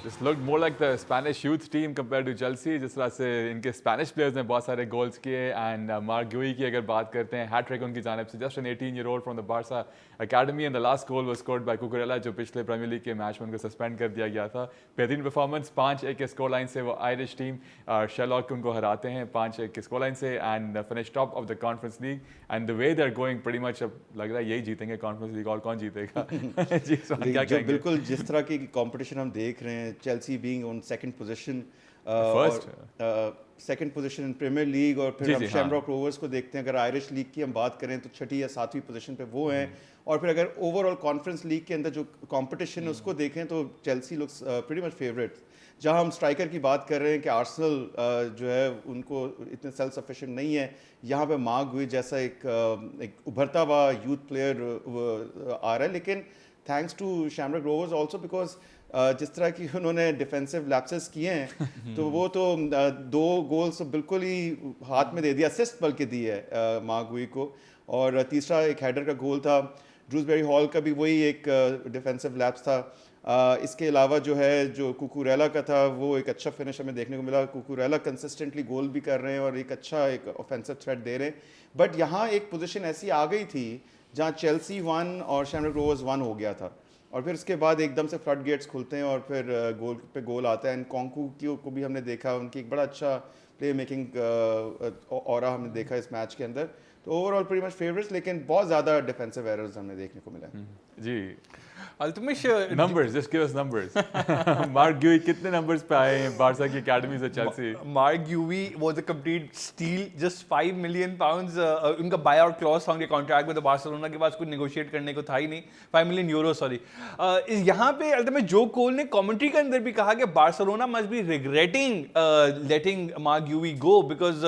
This looked more like the Spanish youth team compared to Chelsea. جس طرح سے ان کے اسپینش پلیئرز نے بہت سارے گولز کیے. اینڈ مارک گیوئی کی اگر بات کرتے ہیں ہیٹ ٹرک ان کی جانب سے, just an 18-year-old from the Barca academy. And the last goal was scored by Cucurella جو پچھلے پریمیئر لیگ کے میچ میں ان کو سسپینڈ کر دیا گیا تھا. بہترین پرفارمنس 5-1 کے اسکور لائن سے وہ آئرش ٹیم شیلاک ان کو ہراتے ہیں 5-1 کے اسکور لائن سے and finish top of the conference league. And the way they are going pretty much اب لگ رہا ہے یہی جیتیں گے کانفرنس لیگ, اور کون جیتے گا. جی کیا کہیں گے. بالکل جس طرح کی کمپٹیشن ہم دیکھ رہے ہیں, Chelsea being on second position in premier league, اور پھر ہم شیمراک روورز کو دیکھتے ہیں. اگر آئرش لیگ کی ہم بات کریں تو 6ٹھی یا 7ویں پوزیشن پہ وہ ہیں. اور پھر اگر اوور آل کانفرنس لیگ کے اندر جو کمپٹیشن ہے اس کو دیکھیں تو Chelsea looks pretty much favourite. جہاں ہم اسٹرائکر کی بات کر رہے ہیں کہ آرسنل جو ہے ان کو اتنے سیلف سفیشینٹ نہیں ہے, یہاں پہ مارک گوئی جیسا ایک ابھرتا ہوا یوتھ پلیئر آ رہا ہے. لیکن thanks to Shamrock Rovers also because جس طرح کی انہوں نے ڈیفینسو لیپسز کیے ہیں تو وہ تو 2 گولز بالکل ہی ہاتھ میں دے دیا, اسسٹ بلکہ دی ہے مارک گوئی کو. اور تیسرا ایک ہیڈر کا گول تھا ڈروسبیری ہال کا بھی, وہی ایک ڈیفینسو لیپس تھا. اس کے علاوہ جو ہے جو کوکوریلا کا تھا وہ ایک اچھا فنش ہمیں دیکھنے کو ملا. کوکوریلا کنسسٹنٹلی گول بھی کر رہے ہیں اور ایک اچھا ایک اوفینسو تھریٹ دے رہے ہیں. بٹ یہاں ایک پوزیشن ایسی آ گئی تھی جہاں چیلسی 1 اور شیمراک روورز 1 ہو گیا تھا, اور پھر اس کے بعد ایک دم سے فلڈ گیٹس کھلتے ہیں اور پھر گول پہ گول آتا ہے. اینڈ کونکو کو بھی ہم نے دیکھا, ان کی ایک بڑا اچھا پلے میکنگ اورا ہم نے دیکھا اس میچ کے اندر. تو over all pretty much favourites, لیکن بہت زیادہ ڈیفینسو ایررز ہمیں دیکھنے کو ملا. جی अल्तमिश numbers, just give us numbers. Mark Gui कितने numbers पे आए हैं बारसा की academy से Chelsea? Mark Guehi was a complete steal, just 5 million pounds उनका buy out clause था उनके contract में, तो बार्सिलोना के पास कुछ negotiate करने को था ही नहीं. 5 million euro sorry. यहाँ पे अल्तमिश जो कोल ने commentary के अंदर भी कहा कि Barcelona must be regretting letting Mark Guehi go because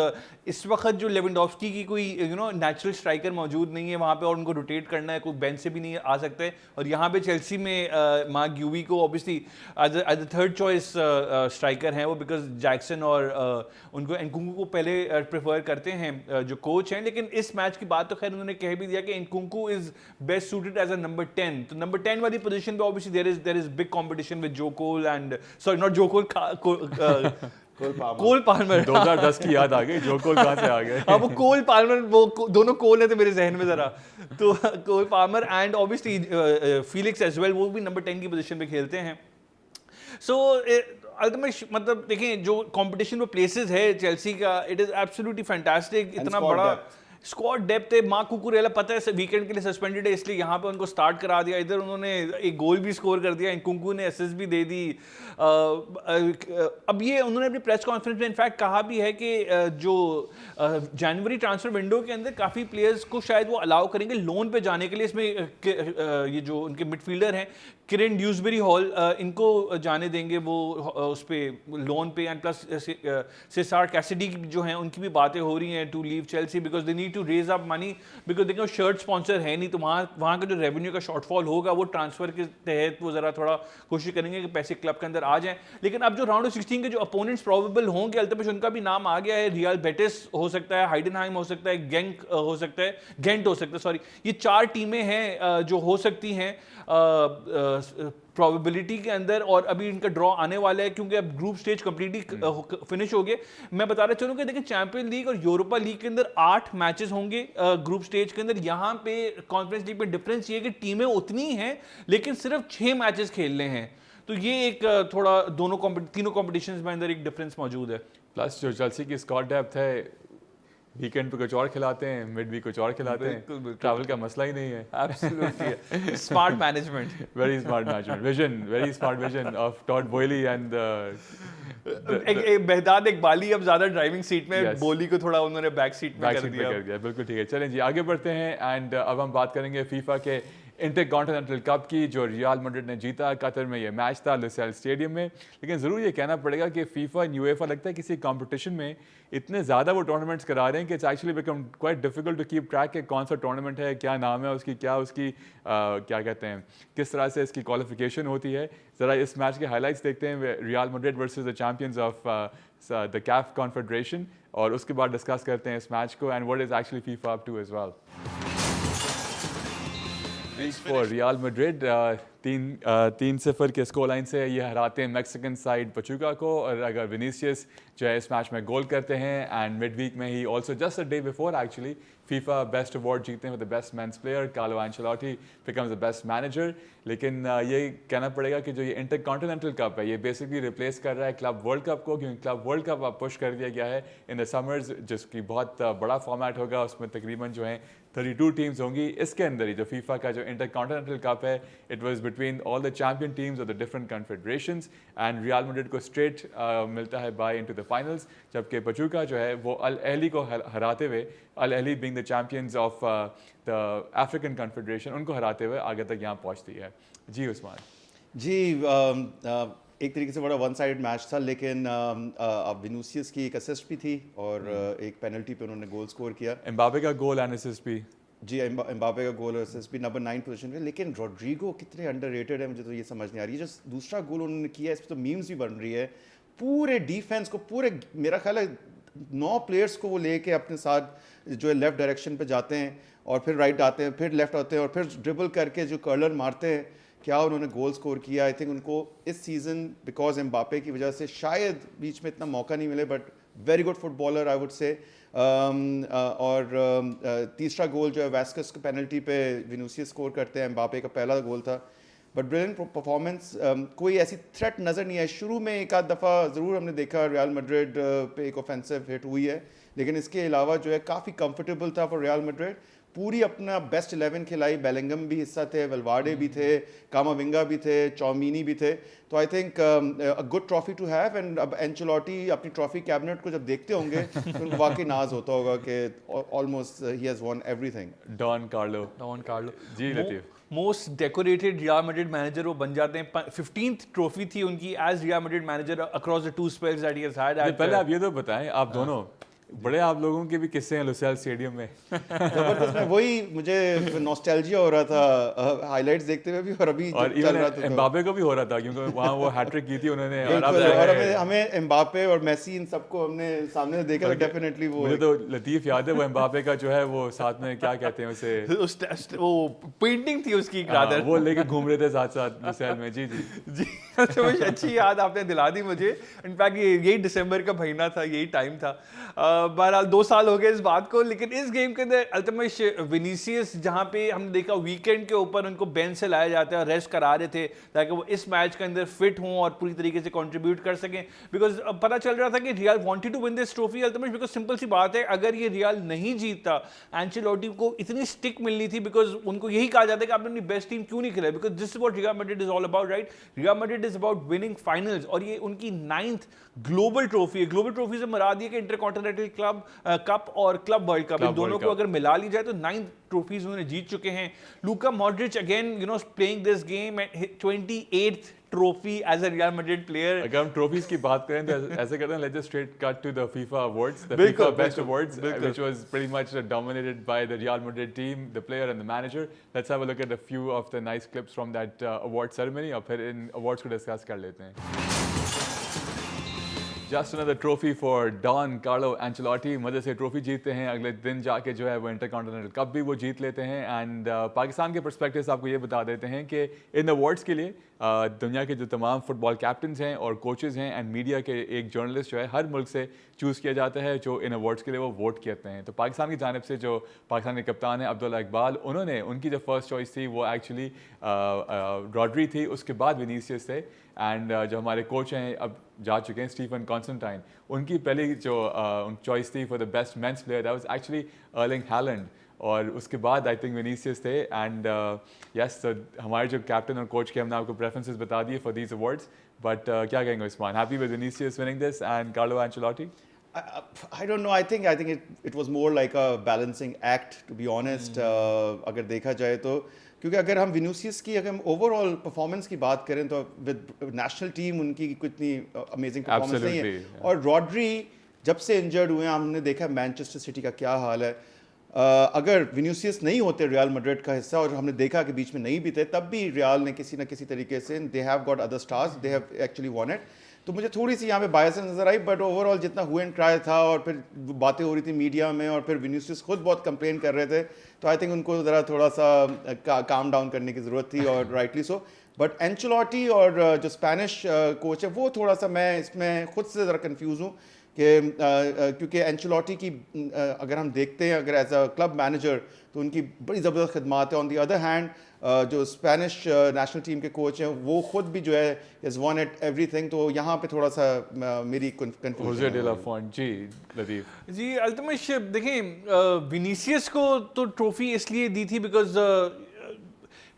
इस वक्त जो लेवेंडोव्स्की की कोई नेचुरल स्ट्राइकर मौजूद नहीं है वहाँ पे, और उनको रोटेट करना है, कोई बेंच से भी नहीं आ सकता है. और यहाँ पे चेल्सी में मार्क ग्यूवी को obviously as the third choice striker हैं वो, बिकॉज जैक्सन और उनको एनकुंकू को पहले प्रेफर करते हैं जो कोच हैं. लेकिन इस मैच की बात तो खैर उन्होंने कह भी दिया कि Nkunku is best suited as a number 10. तो नंबर 10 वाली पोजीशन पे obviously there is big competition with जो कोल एंड सॉरी नॉट जो कोल कोल पाल्मर. 2010 की याद आ गई, जो कोल कहाँ से आ गए. हाँ वो कोल पाल्मर, वो दोनों कोल है तो मेरे जहन में जरा. तो Cole Palmer and obviously Felix as well, वो भी नंबर 10 की पोजीशन पे खेलते हैं. सो अल्टीमेट मतलब देखें जो कंपटीशन में प्लेसेस है चेल्सी का, इट इज एब्सोल्युटली फैंटास्टिक. इतना बड़ा स्क्वाड डेप्थ है. मार्क कुकुरेला पता है वीकेंड के लिए सस्पेंडेड है, इसलिए यहाँ पे उनको स्टार्ट करा दिया. इधर उन्होंने एक गोल भी स्कोर कर दिया, इंकुंकू ने असिस्ट भी दे दी. अब ये उन्होंने अपनी प्रेस कॉन्फ्रेंस में इनफैक्ट कहा भी है कि जो जनवरी ट्रांसफर विंडो के अंदर काफ़ी प्लेयर्स को शायद वो अलाउ करेंगे लोन पे जाने के लिए. इसमें ये जो उनके मिडफील्डर हैं किरण ड्यूसबरी हॉल, इनको जाने देंगे वो उस पर लोन पे. एंड प्लस सेसार कैसिडी जो हैं उनकी भी बातें हो रही हैं to leave Chelsea because they need to raise up money, because देखो शर्ट स्पॉन्सर है नहीं, तो वहाँ का जो रेवेन्यू का शॉर्टफॉल होगा वो ट्रांसफर के तहत वो ज़रा थोड़ा कोशिश करेंगे कि पैसे क्लब के अंदर आ जाएं. लेकिन अब जो राउंड ऑफ 16 के जो अपोनेंट्स प्रोबेबल होंगे अल्तमिश, उनका भी नाम आ गया है. रियल बेटिस हो सकता है, हाइडेनहाइम हो सकता है, गेंक हो सकता है, गेंट हो सकता है सॉरी. ये 4 टीमें हैं जो हो सकती हैं प्रोबेबिलिटी के अंदर. और अभी इनका ड्रॉ आने वाला है क्योंकि अब ग्रुप स्टेज कंप्लीटली फिनिश हो गए. मैं बता रहा चलूँ कि देखिए चैंपियन लीग और यूरोपा लीग के अंदर 8 मैचेस होंगे ग्रुप स्टेज के अंदर. यहाँ पे कॉन्फ्रेंस लीग में डिफरेंस ये है कि टीमें उतनी हैं लेकिन सिर्फ 6 मैचेस खेलने हैं. तो ये एक थोड़ा तीनों कॉम्पिटिशन्स में अंदर एक डिफरेंस मौजूद है. प्लस जो चेल्सी की स्क्वाड डेप्थ है, वीकेंड पे कुछ और खिलाते हैं, मिड वीक कुछ और खिलाते हैं. ट्रैवल का मसला ही नहीं है. Absolutely smart management, very smart management vision, very smart vision of Todd Boehly and Behdad Eghbali अब ज्यादा ड्राइविंग सीट में, बोली को थोड़ा उन्होंने बैक सीट में कर दिया. बिल्कुल ठीक है. चलें जी आगे बढ़ते हैं. एंड अब हम बात करेंगे फीफा के इंटरकॉन्टिनेंटल कप की जो रियल मैड्रिड ने जीता. कतर में ये मैच था लुसाइल स्टेडियम में. लेकिन ज़रूर ये कहना पड़ेगा कि फीफा एंड यूएफा लगता है किसी कंपटीशन में इतने ज़्यादा वो टूर्नामेंट्स करा रहे हैं कि it's actually become quite difficult to keep track कि कौन सा टूर्नामेंट है, क्या नाम है उसकी, क्या उसकी क्या कहते हैं, किस तरह से इसकी क्वालिफिकेशन होती है. ज़रा इस मैच के हाईलाइट्स देखते हैं, Real Madrid versus the champions of the CAF confederation, और उसके बाद डिस्कस करते हैं इस मैच को and what is actually FIFA up to as well. For Real Madrid 3-0 के स्कोर लाइन से ये हराते हैं मैक्सिकन साइड पचुका को. और अगर विनीसियस जो है इस मैच में गोल करते हैं एंड मिड वीक में he also just a day before actually FIFA best award जीतते हैं with the best men's player. Carlo Ancelotti becomes the best manager. लेकिन ये कहना पड़ेगा कि जो ये इंटरकॉन्टिनेंटल कप है ये बेसिकली रिप्लेस कर रहा है क्लब वर्ल्ड कप को, क्योंकि क्लब वर्ल्ड कप अब पुश कर दिया गया है इन द समर्स, जिसकी बहुत बड़ा फॉर्मेट होगा. उसमें तकरीबन जो है 32 टीम्स होंगी. इसके अंदर ही जो फीफा का जो इंटरकॉन्टिनेंटल कप है it was between all the champion teams of the different confederations and Real Madrid को स्ट्रेट मिलता है बाय इनटू द फाइनल्स, जबकि पचुका जो है वो अल अहली को हराते हुए, Al Ahly being the champions of the African confederation, उनको हराते हुए आगे तक यहाँ पहुँचती है. जी उस्मान जी, एक तरीके से बड़ा वन साइड मैच था, लेकिन अब विनीसियस की एक असिस्ट भी थी और एक पेनल्टी पे उन्होंने गोल स्कोर किया. एम्बापे का गोल एंड असिस्ट भी. जी, एम्बापे का गोल और असिस्ट भी नंबर 9 पोजीशन पे. लेकिन रोड्रिगो कितने अंडररेटेड है, मुझे तो ये समझ नहीं आ रही है. जो दूसरा गोल उन्होंने किया इस पर तो मीम्स भी बन रही है. पूरे डिफेंस को, पूरे मेरा ख्याल है 9 प्लेयर्स को वो लेके अपने साथ जो है लेफ्ट डायरेक्शन पे जाते हैं और फिर राइट आते हैं, फिर लेफ्ट आते हैं और फिर ड्रिबल करके जो कर्लर मारते हैं. क्या उन्होंने गोल स्कोर किया. आई थिंक उनको इस सीज़न बिकॉज एम्बापे की वजह से शायद बीच में इतना मौका नहीं मिले, but very good footballer I would से. और तीसरा गोल जो है वेस्कस के पेनल्टी पे विनीसियस स्कोर करते हैं. एम्बापे का पहला गोल था, बट ब्रिलियंट परफॉर्मेंस. कोई ऐसी थ्रेट नज़र नहीं आई. शुरू में एक आध दफ़ा ज़रूर हमने देखा रियल मैड्रिड पे एक ऑफेंसिव हिट हुई है, लेकिन इसके अलावा जो है काफ़ी कंफर्टेबल था फॉर रियल मैड्रिड. पूरी अपना बेस्ट 11 खिलाई, बेलिंगम भी हिस्सा थे, वेलवार्डे भी थे, कामाविंगा भी थे, चौमिनी भी थे, तो I think a good trophy to have. And अब एंचेलोटी अपनी ट्रॉफी कैबिनेट को जब देखते होंगे तो उनको वाकई नाज होता होगा कि almost he has won everything. Don Carlo जी लतीफ most decorated Real Madrid manager वो बन जाते हैं। 15th ट्रॉफी थी उनकी as Real Madrid manager across the 2 spells that he has had. पहले आप ये तो बताएं, आप दोनों बड़े आप लोगों के भी किस्से हैं लुसेल स्टेडियम में। जबरदस्त, में वही मुझे नॉस्टैल्जिया हो रहा था हाइलाइट्स देखते हुए भी, और अभी और चल रहा था एम्बापे को भी हो रहा था क्योंकि वहाँ वो हैट्रिक की थी उन्होंने। और हमें एम्बापे और मेसी इन सबको हमने सामने देखा था डेफिनेटली। वो मुझे तो लतीफ याद है वो एम्बापे का जो है वो साथ में क्या कहते हैं उसे, वो पेंटिंग थी उसकी हाँ, वो लेके घूम रहे थे साथ साथ लुसेल में। जी जी जी तो अच्छी याद आपने दिला दी मुझे। इनफैक्ट यही दिसंबर का महीना था, यही टाइम था। बहरहाल 2 साल हो गए इस बात को, लेकिन इस गेम के अंदर अल्तमिश विनीसियस जहां पे हमने देखा वीकेंड के ऊपर उनको बेंच से लाया जाता है और रेस्ट करा रहे थे ताकि वो इस मैच के अंदर फिट हों और पूरी तरीके से कंट्रीब्यूट कर सकें, बिकॉज पता चल रहा था कि Real wanted to win this trophy Altamash, because simple सी बात है, अगर ये रियल नहीं जीतता एंचेलोटी को इतनी स्टिक मिलनी थी, बिकॉज उनको यही कहा जाता है कि आपने अपनी बेस्ट टीम क्यों नहीं खिलाई, because this is what real Madrid is all about, right? Real Madrid is about winning finals, और ये उनकी 9th ग्लोबल ट्रॉफी है। ग्लोबल ट्रॉफी से मुराद ये कि इंटरकॉन्टिनेंटल क्लब कप और क्लब वर्ल्ड कप, इन दोनों को अगर मिला ली जाए तो 9 ट्रॉफीज उन्होंने जीत चुके हैं। Luka Modric again you know playing this game at 28th trophy as a Real Madrid player. अगर हम ट्रॉफीज की बात करें तो ऐसे करते हैं, let's just straight cut to the FIFA awards, the FIFA best awards which was pretty much dominated by the Real Madrid team, the player and the manager. Let's have a look at a few of the nice clips from that award ceremony और फिर इन awards को discuss कर लेते हैं। Just another trophy for Don Carlo Ancelotti. मज़े से trophy जीतते हैं, अगले दिन जाके जो है वो इंटरकॉन्टिनेंटल कप भी वो जीत लेते हैं। एंड पाकिस्तान के पर्सपेक्टिव से आपको ये बता देते हैं कि इन अवार्ड्स के लिए दुनिया के जो तमाम फुटबॉल कैप्टन्स हैं और कोचेज़ हैं एंड मीडिया के एक जर्नलिस्ट जो है हर मुल्क से चूज़ किया जाता है जो इन अवार्ड्स के लिए वो वोट करते हैं। तो पाकिस्तान की जानिब से जो पाकिस्तान के कप्तान हैं अब्दुल्ला इकबाल, उन्होंने उनकी जो फर्स्ट चॉइस थी वो एक्चुअली रॉड्री थी, उसके बाद विनीसियस थे। एंड जो हमारे कोच हैं अब जा चुके हैं स्टीफन कॉन्स्टेंटाइन, उनकी पहली जो चॉइस थी for the best men's player that was actually Erling Haaland, और उसके बाद आई थिंक विनीसियस थे। एंड यस, तो हमारे जो कैप्टन और कोच के हमने आपको प्रेफरेंसेस बता दिए फॉर दीज अवार्ड्स, बट क्या कहेंगे Usman? Happy with Vinicius winning this and Carlo Ancelotti? I don't know. I think it was more like a balancing act, to be honest. अगर देखा जाए तो, क्योंकि अगर हम विनीसियस की अगर हम ओवरऑल परफॉर्मेंस की बात करें तो विद नेशनल टीम उनकी कितनी अमेजिंग परफॉर्मेंस नहीं है, और रॉड्री जब से इंजर्ड हुए हैं हमने देखा मैनचेस्टर सिटी का क्या हाल है। अगर विनीसियस नहीं होते रियल मैड्रिड का हिस्सा, और हमने देखा कि बीच में नहीं भी थे, तब भी रियल ने किसी ना किसी तरीके से they have got other stars, they have actually won it. तो मुझे थोड़ी सी यहाँ पे बायस नजर आई, बट ओवरऑल जितना हुए एंड ट्राई था और फिर बातें हो रही थी मीडिया में और फिर विनीसियस खुद बहुत कंप्लेन कर रहे थे, तो आई थिंक उनको ज़रा थोड़ा सा काम डाउन करने की ज़रूरत थी, और राइटली सो। बट एंचेलोटी और जो स्पेनिश कोच है वो थोड़ा सा मैं इसमें खुद से ज़रा कन्फ्यूज़ हूँ कि क्योंकि एंचेलोटी की अगर हम देखते हैं अगर एज अ क्लब मैनेजर तो उनकी बड़ी ज़बरदस्त खदमात है। ऑन दी अदर हैंड जो स्पेनिश नेशनल टीम के कोच हैं वो खुद भी जो है इज़ वन एट एवरीथिंग, तो यहाँ पे थोड़ा सा मेरी कंफ्यूजन। जी लतीफ़ जी अल्तमिश, देखें विनीसियस को तो ट्रॉफी इसलिए दी थी बिकॉज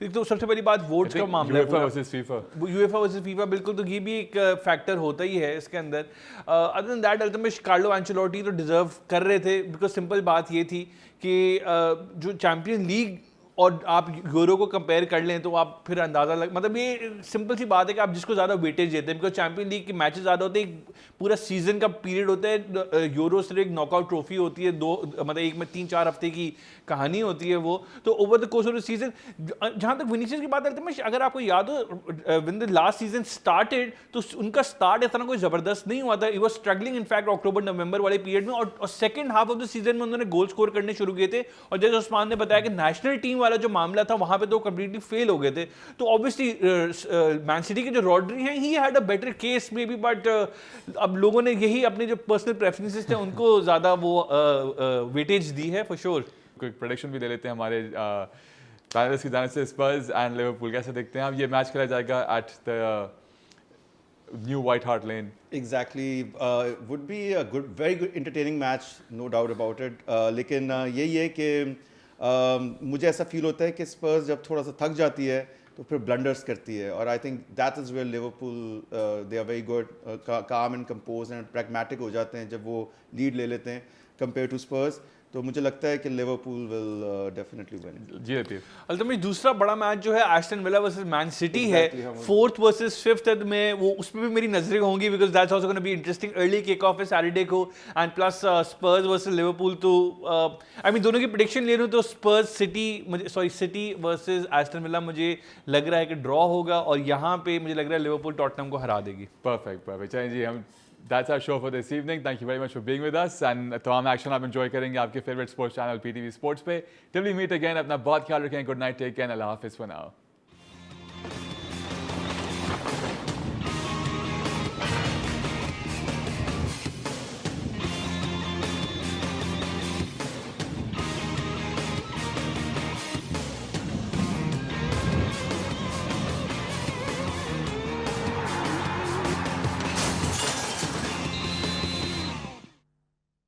तो सबसे पहली बात वोट्स का मामला है, यूएफा वर्सेस फीफा, बिल्कुल, तो ये भी एक फैक्टर होता ही है इसके अंदर। Other than that Altamash Carlo Ancelotti तो डिजर्व कर रहे थे, बिकॉज सिंपल बात ये थी कि जो चैम्पियन लीग और आप यूरो को कंपेयर कर लें तो आप फिर अंदाज़ा मतलब ये सिंपल सी बात है कि आप जिसको ज़्यादा वेटेज देते हैं, बिकॉज चैंपियन लीग के मैचेस ज़्यादा होते हैं, पूरा सीजन का पीरियड होता है, यूरो सिर्फ एक नॉकआउट ट्रॉफी होती है, मतलब एक में 3-4 हफ्ते की कहानी होती है वो, तो over the course of the season. जहाँ तक विनीसियस की बात करते हैं, अगर आपको याद हो when the last season started तो उनका स्टार्ट इतना कोई ज़बरदस्त नहीं हुआ था, ही वाज स्ट्रगलिंग इनफैक्ट अक्टूबर नवंबर वाले पीरियड में, और second half of the season में उन्होंने गोल स्कोर करने शुरू किए थे, और जैसे उस्मान ने बताया कि नेशनल टीम वाला जो मामला था वहां पे तो कंप्लीटली फेल हो गए थे। तो ऑब्वियसली मैन सिटी के जो रॉड्री हैं he had a better case may be, but अब लोगों ने यही अपने जो पर्सनल प्रेफरेंसेस थे उनको ज़्यादा वो वेटेज दी है फॉर श्योर। कोई प्रेडिक्शन भी ले लेते हैं हमारे पैनलिस्ट की जानिब से, स्पर्स एंड लिवरपूल कैसे देखते हैं आप? ये मैच खेला जाएगा at the new white heart lane. Exactly, would be a good, very good, entertaining match, no doubt about it. लेकिन यही है कि مجھے ایسا فیل ہوتا ہے کہ اسپرز جب تھوڑا سا تھک جاتی ہے تو پھر بلنڈرس کرتی ہے, اور I think that is where Liverpool they are very good, calm and compose and pragmatic ہو جاتے ہیں جب وہ لیڈ لے لیتے ہیں کمپیئر ٹو اسپرز. تو مجھے لگتا ہے کہ لیورپول ول ڈیفینیٹلی ون. جی لطیف. التمش دوسرا بڑا میچ جو ہے ایسٹن ولا ورسز مین سٹی ہے, 4th ورسز 5th میں, وہ اس میں بھی میری نظریں ہوں گی because that's also gonna be interesting. Early kick off ہے سیٹرڈے کو, and plus Spurs versus Liverpool. تو آئی مین دونوں کی پریڈکشن لے رہا ہوں تو اسپرز سٹی ورسز ایسٹن ولا مجھے لگ رہا ہے کہ ڈرا ہوگا, اور یہاں پہ مجھے لگ رہا ہے لیورپول ٹاٹنہم کو ہرا دے گی. پرفیکٹ. چلیں جی, ہم that's our show for this evening. Thank you very much for being with us, and تمام ایکشن آپ انجوائے کریں گے آپ کے favourite sports channel PTV sports پہ. Till we meet again, اپنا بہت خیال رکھیں. گڈ نائٹ, ٹیک کیئر, اللہ حافظ for now.